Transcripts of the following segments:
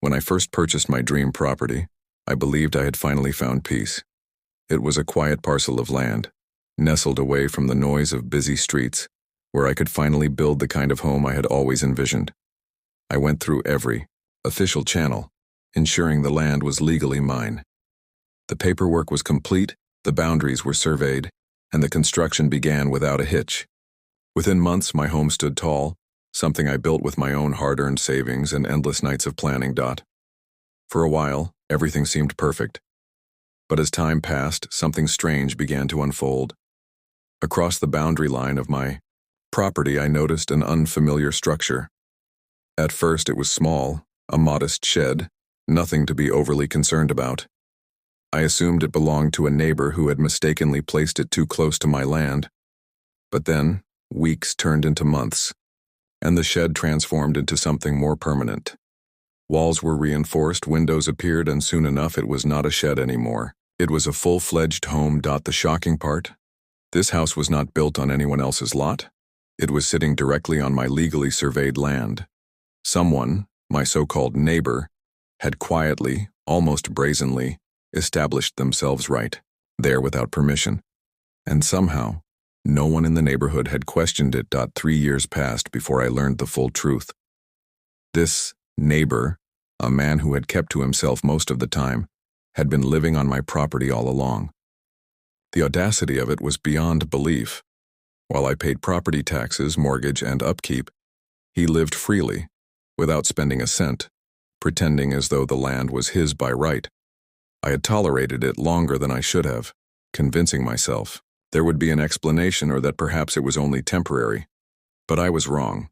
When I first purchased my dream property, I believed I had finally found peace. It was a quiet parcel of land, nestled away from the noise of busy streets, where I could finally build the kind of home I had always envisioned. I went through every official channel, ensuring the land was legally mine. The paperwork was complete, the boundaries were surveyed, and the construction began without a hitch. Within months, my home stood tall, something I built with my own hard-earned savings and endless nights of planning. For a while, everything seemed perfect. But as time passed, something strange began to unfold. Across the boundary line of my property, I noticed an unfamiliar structure. At first, it was small, a modest shed, nothing to be overly concerned about. I assumed it belonged to a neighbor who had mistakenly placed it too close to my land. But then, weeks turned into months, and the shed transformed into something more permanent. Walls were reinforced, windows appeared, and soon enough it was not a shed anymore. It was a full-fledged home. The shocking part? This house was not built on anyone else's lot. It was sitting directly on my legally surveyed land. Someone, my so-called neighbor, had quietly, almost brazenly, established themselves right there without permission. And somehow, no one in the neighborhood had questioned it. 3 years passed before I learned the full truth. This neighbor, a man who had kept to himself most of the time, had been living on my property all along. The audacity of it was beyond belief. While I paid property taxes, mortgage, and upkeep, he lived freely, without spending a cent, pretending as though the land was his by right. I had tolerated it longer than I should have, convincing myself there would be an explanation or that perhaps it was only temporary. But I was wrong.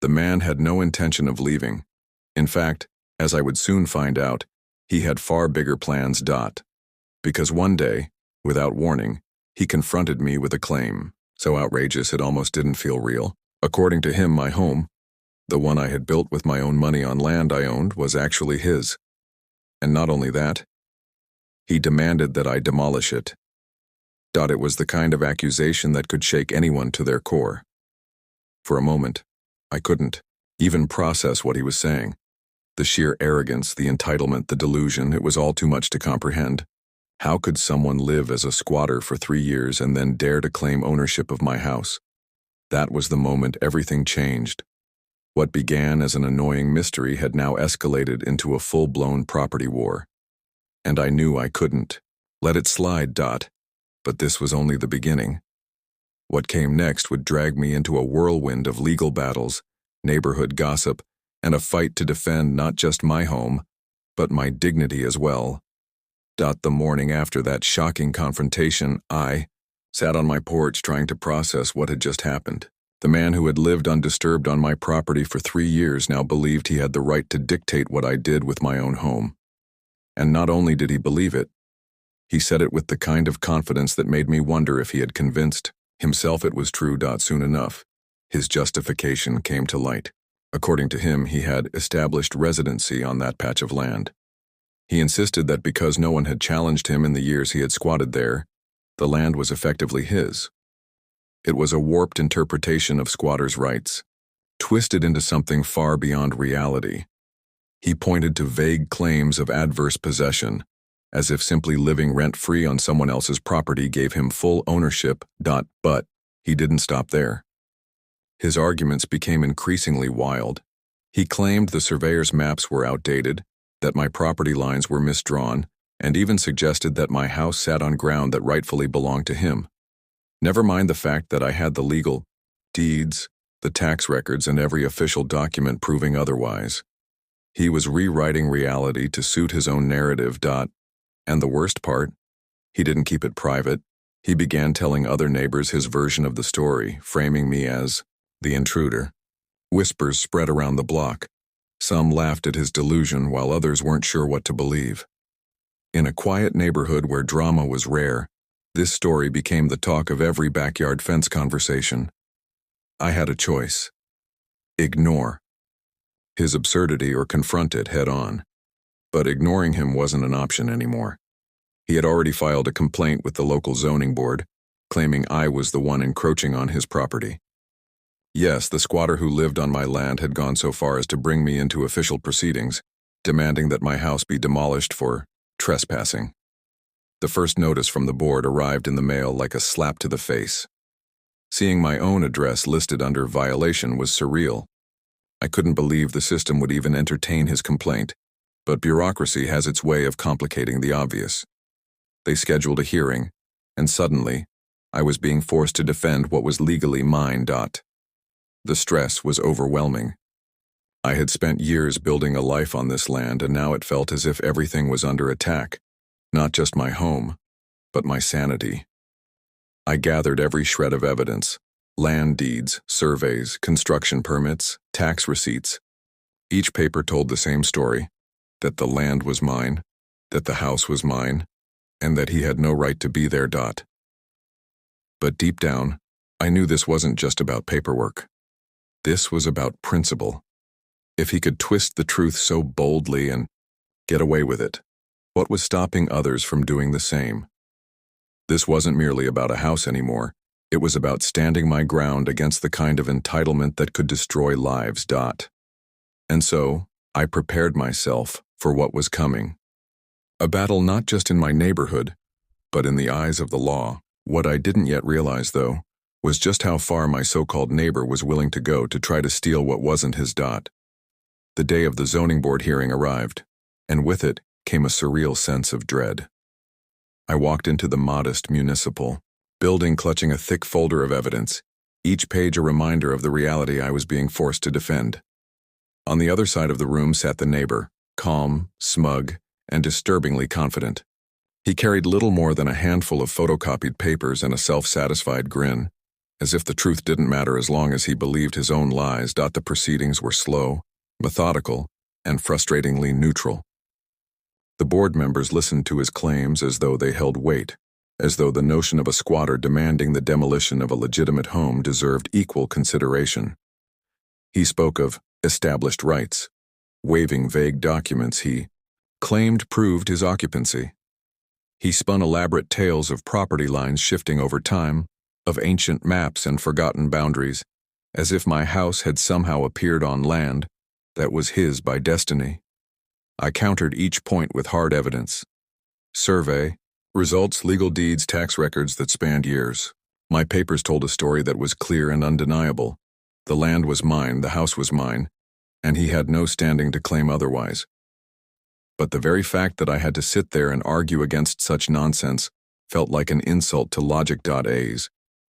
The man had no intention of leaving. In fact, as I would soon find out, he had far bigger plans. Because one day, without warning, he confronted me with a claim, so outrageous it almost didn't feel real. According to him, my home, the one I had built with my own money on land I owned, was actually his. And not only that, he demanded that I demolish it. It was the kind of accusation that could shake anyone to their core. For a moment, I couldn't even process what he was saying. The sheer arrogance, the entitlement, the delusion, it was all too much to comprehend. How could someone live as a squatter for 3 years and then dare to claim ownership of my house? That was the moment everything changed. What began as an annoying mystery had now escalated into a full-blown property war. And I knew I couldn't let it slide. But this was only the beginning. What came next would drag me into a whirlwind of legal battles, neighborhood gossip, and a fight to defend not just my home, but my dignity as well. The morning after that shocking confrontation, I sat on my porch trying to process what had just happened. The man who had lived undisturbed on my property for 3 years now believed he had the right to dictate what I did with my own home. And not only did he believe it, he said it with the kind of confidence that made me wonder if he had convinced himself it was true. Soon enough, his justification came to light. According to him, he had established residency on that patch of land. He insisted that because no one had challenged him in the years he had squatted there, the land was effectively his. It was a warped interpretation of squatters' rights, twisted into something far beyond reality. He pointed to vague claims of adverse possession, as if simply living rent-free on someone else's property gave him full ownership. But he didn't stop there. His arguments became increasingly wild. He claimed the surveyor's maps were outdated, that my property lines were misdrawn, and even suggested that my house sat on ground that rightfully belonged to him. Never mind the fact that I had the legal deeds, the tax records, and every official document proving otherwise. He was rewriting reality to suit his own narrative. And the worst part, he didn't keep it private. He began telling other neighbors his version of the story, framing me as the intruder. Whispers spread around the block. Some laughed at his delusion, while others weren't sure what to believe. In a quiet neighborhood where drama was rare, this story became the talk of every backyard fence conversation. I had a choice. Ignore his absurdity or confront it head-on. But ignoring him wasn't an option anymore. He had already filed a complaint with the local zoning board, claiming I was the one encroaching on his property. Yes, the squatter who lived on my land had gone so far as to bring me into official proceedings, demanding that my house be demolished for trespassing. The first notice from the board arrived in the mail like a slap to the face. Seeing my own address listed under violation was surreal. I couldn't believe the system would even entertain his complaint, but bureaucracy has its way of complicating the obvious. They scheduled a hearing, and suddenly, I was being forced to defend what was legally mine. The stress was overwhelming. I had spent years building a life on this land, and now it felt as if everything was under attack. Not just my home, but my sanity. I gathered every shred of evidence: land deeds, surveys, construction permits, tax receipts. Each paper told the same story: that the land was mine, that the house was mine, and that he had no right to be there. But deep down, I knew this wasn't just about paperwork. This was about principle. If he could twist the truth so boldly and get away with it, what was stopping others from doing the same? This wasn't merely about a house anymore. It was about standing my ground against the kind of entitlement that could destroy lives. And so, I prepared myself for what was coming. A battle not just in my neighborhood, but in the eyes of the law. What I didn't yet realize, though, was just how far my so-called neighbor was willing to go to try to steal what wasn't his. The day of the zoning board hearing arrived, and with it came a surreal sense of dread. I walked into the modest municipal building clutching a thick folder of evidence, each page a reminder of the reality I was being forced to defend. On the other side of the room sat the neighbor, calm, smug, and disturbingly confident. He carried little more than a handful of photocopied papers and a self-satisfied grin, as if the truth didn't matter as long as he believed his own lies. The proceedings were slow, methodical, and frustratingly neutral. The board members listened to his claims as though they held weight, as though the notion of a squatter demanding the demolition of a legitimate home deserved equal consideration. He spoke of established rights, waving vague documents he claimed proved his occupancy. He spun elaborate tales of property lines shifting over time, of ancient maps and forgotten boundaries, as if my house had somehow appeared on land that was his by destiny. I countered each point with hard evidence: survey, results, legal deeds, tax records that spanned years. My papers told a story that was clear and undeniable. The land was mine, the house was mine, and he had no standing to claim otherwise. But the very fact that I had to sit there and argue against such nonsense felt like an insult to logic. As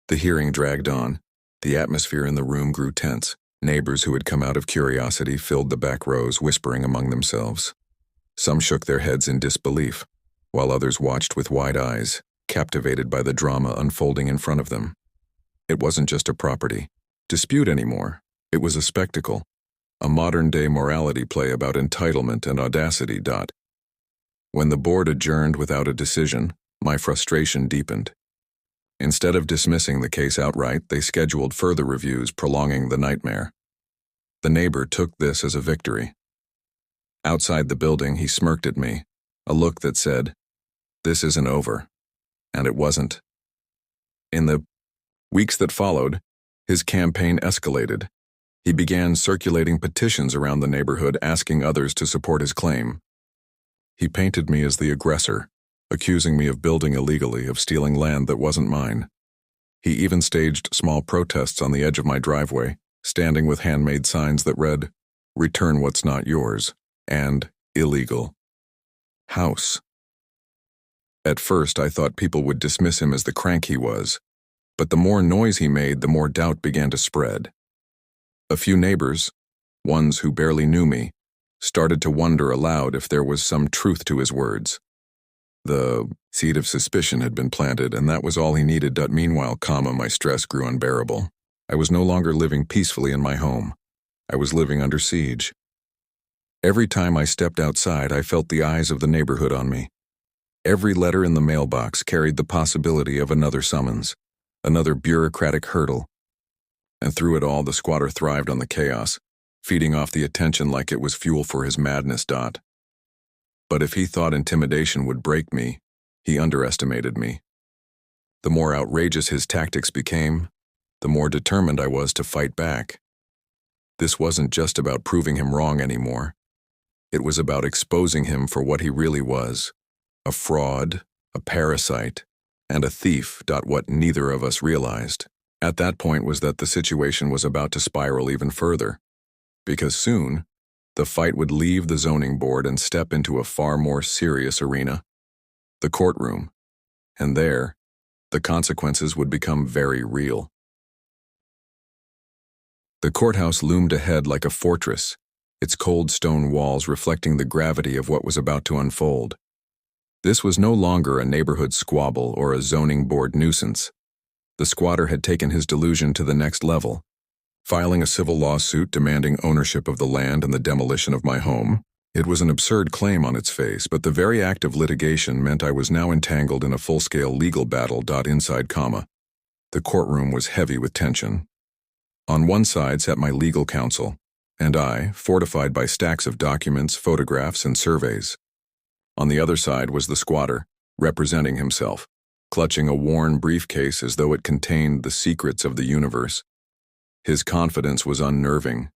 the hearing dragged on, the atmosphere in the room grew tense. Neighbors who had come out of curiosity filled the back rows, whispering among themselves. Some shook their heads in disbelief, while others watched with wide eyes, captivated by the drama unfolding in front of them. It wasn't just a property dispute anymore. It was a spectacle, a modern-day morality play about entitlement and audacity. When the board adjourned without a decision, my frustration deepened. Instead of dismissing the case outright, they scheduled further reviews, prolonging the nightmare. The neighbor took this as a victory. Outside the building, he smirked at me, a look that said, "This isn't over." And it wasn't. In the weeks that followed, his campaign escalated. He began circulating petitions around the neighborhood asking others to support his claim. He painted me as the aggressor, accusing me of building illegally, of stealing land that wasn't mine. He even staged small protests on the edge of my driveway, standing with handmade signs that read, "Return what's not yours," and "Illegal house." At first, I thought people would dismiss him as the crank he was, but the more noise he made, the more doubt began to spread. A few neighbors, ones who barely knew me, started to wonder aloud if there was some truth to his words. The seed of suspicion had been planted, and that was all he needed. Meanwhile, my stress grew unbearable. I was no longer living peacefully in my home. I was living under siege. Every time I stepped outside, I felt the eyes of the neighborhood on me. Every letter in the mailbox carried the possibility of another summons, another bureaucratic hurdle. And through it all, the squatter thrived on the chaos, feeding off the attention like it was fuel for his madness. But if he thought intimidation would break me, he underestimated me. The more outrageous his tactics became, the more determined I was to fight back. This wasn't just about proving him wrong anymore. It was about exposing him for what he really was: a fraud, a parasite, and a thief. What neither of us realized at that point was that the situation was about to spiral even further, because soon, the fight would leave the zoning board and step into a far more serious arena: the courtroom. And there, the consequences would become very real. The courthouse loomed ahead like a fortress, its cold stone walls reflecting the gravity of what was about to unfold. This was no longer a neighborhood squabble or a zoning board nuisance. The squatter had taken his delusion to the next level, filing a civil lawsuit demanding ownership of the land and the demolition of my home. It was an absurd claim on its face, but the very act of litigation meant I was now entangled in a full-scale legal battle. Inside, the courtroom was heavy with tension. On one side sat my legal counsel, and I, fortified by stacks of documents, photographs, and surveys. On the other side was the squatter, representing himself, clutching a worn briefcase as though it contained the secrets of the universe. His confidence was unnerving.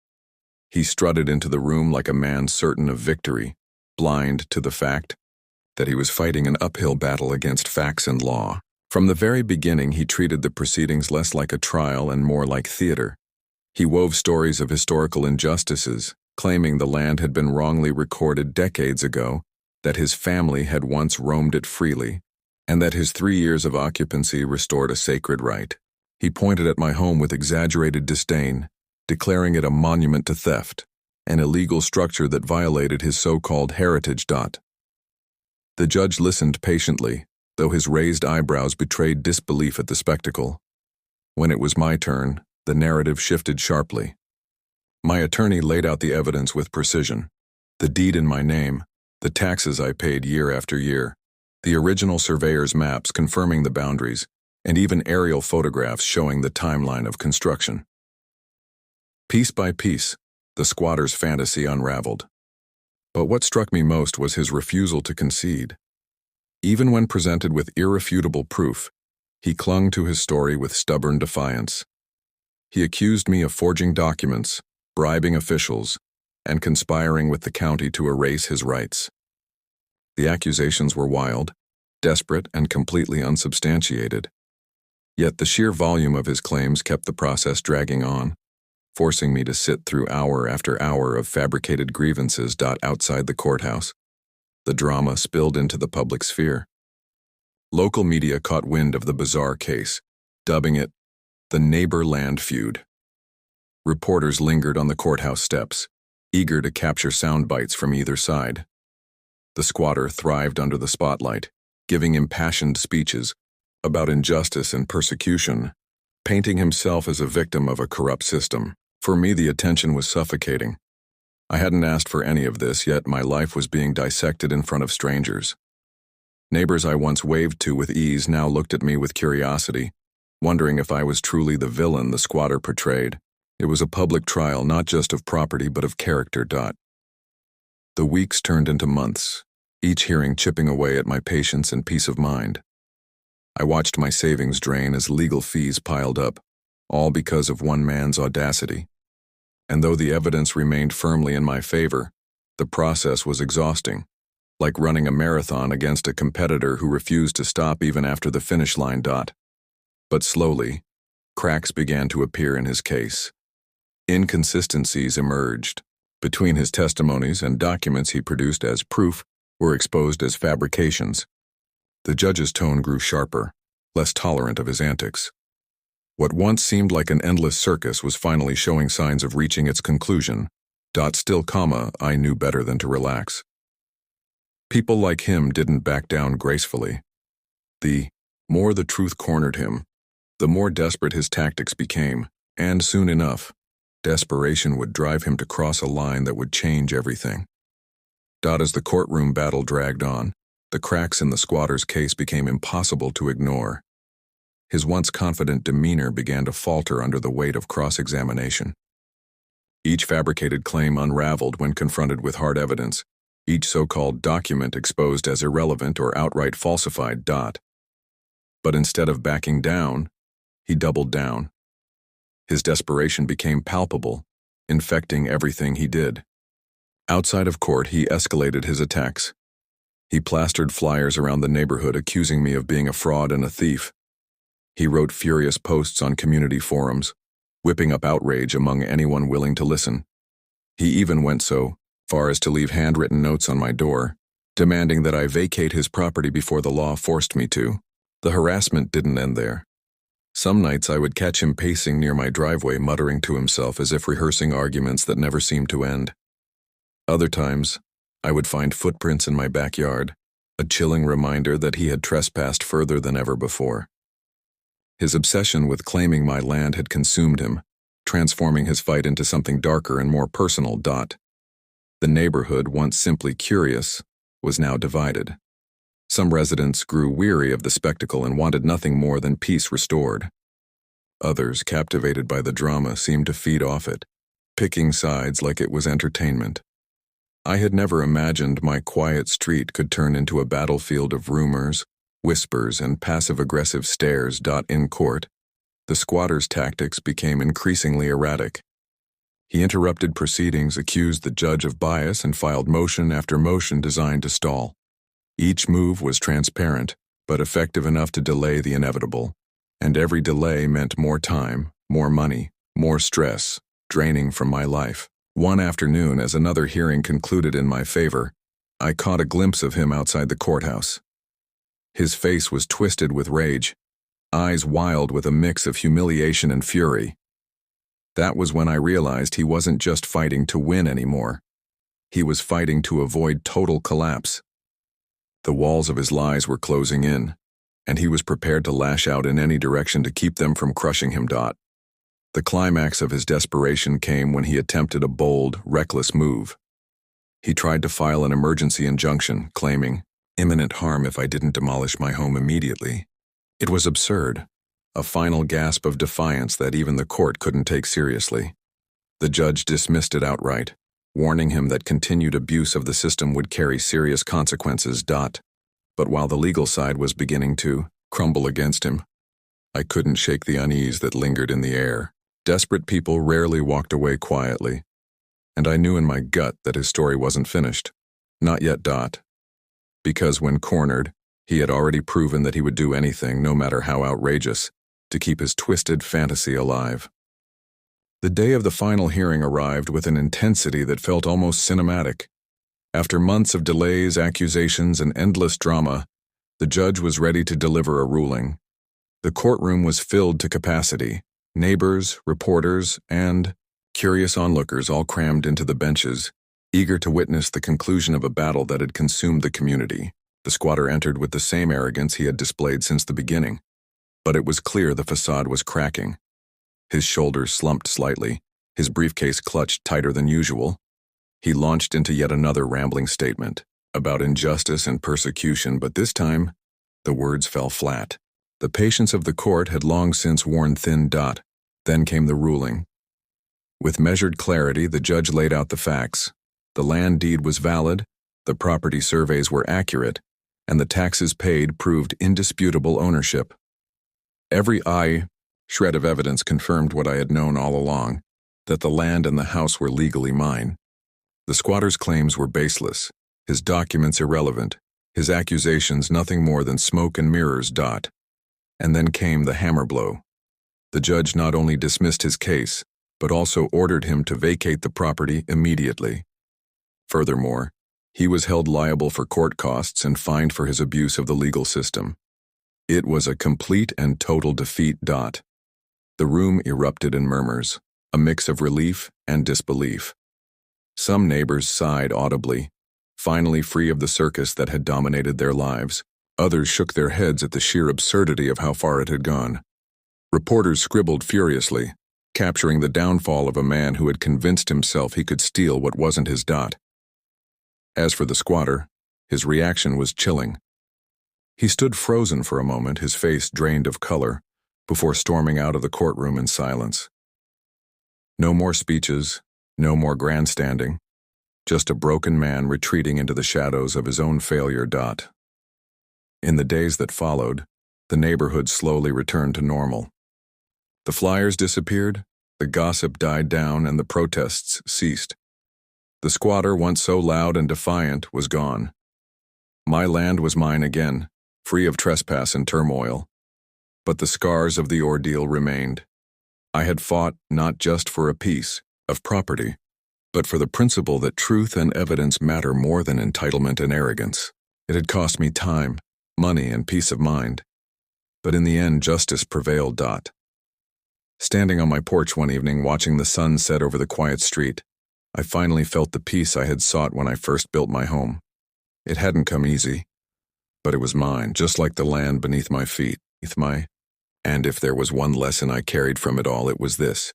He strutted into the room like a man certain of victory, blind to the fact that he was fighting an uphill battle against facts and law. From the very beginning, he treated the proceedings less like a trial and more like theater. He wove stories of historical injustices, claiming the land had been wrongly recorded decades ago, that his family had once roamed it freely, and that his 3 years of occupancy restored a sacred right. He pointed at my home with exaggerated disdain, declaring it a monument to theft, an illegal structure that violated his so-called heritage. The judge listened patiently, though his raised eyebrows betrayed disbelief at the spectacle. When it was my turn, the narrative shifted sharply. My attorney laid out the evidence with precision: the deed in my name, the taxes I paid year after year, the original surveyor's maps confirming the boundaries, and even aerial photographs showing the timeline of construction. Piece by piece, the squatter's fantasy unraveled. But what struck me most was his refusal to concede. Even when presented with irrefutable proof, he clung to his story with stubborn defiance. He accused me of forging documents, bribing officials, and conspiring with the county to erase his rights. The accusations were wild, desperate, and completely unsubstantiated. Yet the sheer volume of his claims kept the process dragging on, forcing me to sit through hour after hour of fabricated grievances. Outside the courthouse, the drama spilled into the public sphere. Local media caught wind of the bizarre case, dubbing it the neighbor land feud. Reporters lingered on the courthouse steps, eager to capture sound bites from either side. The squatter thrived under the spotlight, giving impassioned speeches about injustice and persecution, painting himself as a victim of a corrupt system. For me, the attention was suffocating. I hadn't asked for any of this, yet my life was being dissected in front of strangers. Neighbors I once waved to with ease now looked at me with curiosity, wondering if I was truly the villain the squatter portrayed. It was a public trial not just of property but of character. The weeks turned into months, each hearing chipping away at my patience and peace of mind. I watched my savings drain as legal fees piled up, all because of one man's audacity. And though the evidence remained firmly in my favor, the process was exhausting, like running a marathon against a competitor who refused to stop even after the finish line. But slowly, cracks began to appear in his case. Inconsistencies emerged. Between his testimonies and documents he produced as proof were exposed as fabrications. The judge's tone grew sharper, less tolerant of his antics. What once seemed like an endless circus was finally showing signs of reaching its conclusion. Still, I knew better than to relax. People like him didn't back down gracefully. The more the truth cornered him, the more desperate his tactics became, and soon enough, desperation would drive him to cross a line that would change everything. As the courtroom battle dragged on, the cracks in the squatter's case became impossible to ignore. His once confident demeanor began to falter under the weight of cross-examination. Each fabricated claim unraveled when confronted with hard evidence, each so-called document exposed as irrelevant or outright falsified. But instead of backing down, he doubled down. His desperation became palpable, infecting everything he did. Outside of court, he escalated his attacks. He plastered flyers around the neighborhood accusing me of being a fraud and a thief. He wrote furious posts on community forums, whipping up outrage among anyone willing to listen. He even went so far as to leave handwritten notes on my door, demanding that I vacate his property before the law forced me to. The harassment didn't end there. Some nights I would catch him pacing near my driveway, muttering to himself as if rehearsing arguments that never seemed to end. Other times, I would find footprints in my backyard, a chilling reminder that he had trespassed further than ever before. His obsession with claiming my land had consumed him, transforming his fight into something darker and more personal. The neighborhood, once simply curious, was now divided. Some residents grew weary of the spectacle and wanted nothing more than peace restored. Others, captivated by the drama, seemed to feed off it, picking sides like it was entertainment. I had never imagined my quiet street could turn into a battlefield of rumors, whispers, and passive-aggressive stares. In court, the squatter's tactics became increasingly erratic. He interrupted proceedings, accused the judge of bias, and filed motion after motion designed to stall. Each move was transparent, but effective enough to delay the inevitable, and every delay meant more time, more money, more stress, draining from my life. One afternoon, as another hearing concluded in my favor, I caught a glimpse of him outside the courthouse. His face was twisted with rage, eyes wild with a mix of humiliation and fury. That was when I realized he wasn't just fighting to win anymore. He was fighting to avoid total collapse. The walls of his lies were closing in, and he was prepared to lash out in any direction to keep them from crushing him. The climax of his desperation came when he attempted a bold, reckless move. He tried to file an emergency injunction, claiming imminent harm if I didn't demolish my home immediately. It was absurd, a final gasp of defiance that even the court couldn't take seriously. The judge dismissed it outright, warning him that continued abuse of the system would carry serious consequences. But while the legal side was beginning to crumble against him, I couldn't shake the unease that lingered in the air. Desperate people rarely walked away quietly, and I knew in my gut that his story wasn't finished. Not yet. Because when cornered, he had already proven that he would do anything, no matter how outrageous, to keep his twisted fantasy alive. The day of the final hearing arrived with an intensity that felt almost cinematic. After months of delays, accusations, and endless drama, the judge was ready to deliver a ruling. The courtroom was filled to capacity. Neighbors, reporters, and curious onlookers all crammed into the benches, eager to witness the conclusion of a battle that had consumed the community. The squatter entered with the same arrogance he had displayed since the beginning, but it was clear the facade was cracking. His shoulders slumped slightly, his briefcase clutched tighter than usual. He launched into yet another rambling statement about injustice and persecution, but this time, the words fell flat. The patience of the court had long since worn thin. Then came the ruling. With measured clarity, the judge laid out the facts. The land deed was valid, the property surveys were accurate, and the taxes paid proved indisputable ownership. Every shred of evidence confirmed what I had known all along, that the land and the house were legally mine. The squatter's claims were baseless, his documents irrelevant, his accusations nothing more than smoke and mirrors. And then came the hammer blow. The judge not only dismissed his case, but also ordered him to vacate the property immediately. Furthermore, he was held liable for court costs and fined for his abuse of the legal system. It was a complete and total defeat. The room erupted in murmurs, a mix of relief and disbelief. Some neighbors sighed audibly, finally free of the circus that had dominated their lives. Others shook their heads at the sheer absurdity of how far it had gone. Reporters scribbled furiously, capturing the downfall of a man who had convinced himself he could steal what wasn't his. As for the squatter, his reaction was chilling. He stood frozen for a moment, his face drained of color, before storming out of the courtroom in silence. No more speeches, no more grandstanding, just a broken man retreating into the shadows of his own failure. In the days that followed, the neighborhood slowly returned to normal. The flyers disappeared, the gossip died down, and the protests ceased. The squatter, once so loud and defiant, was gone. My land was mine again, free of trespass and turmoil. But the scars of the ordeal remained. I had fought not just for a piece of property, but for the principle that truth and evidence matter more than entitlement and arrogance. It had cost me time, money, and peace of mind. But in the end, justice prevailed. Standing on my porch one evening, watching the sun set over the quiet street, I finally felt the peace I had sought when I first built my home. It hadn't come easy, but it was mine, just like the land beneath my feet. And if there was one lesson I carried from it all, it was this.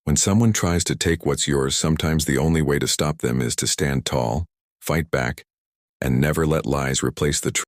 When someone tries to take what's yours, sometimes the only way to stop them is to stand tall, fight back, and never let lies replace the truth.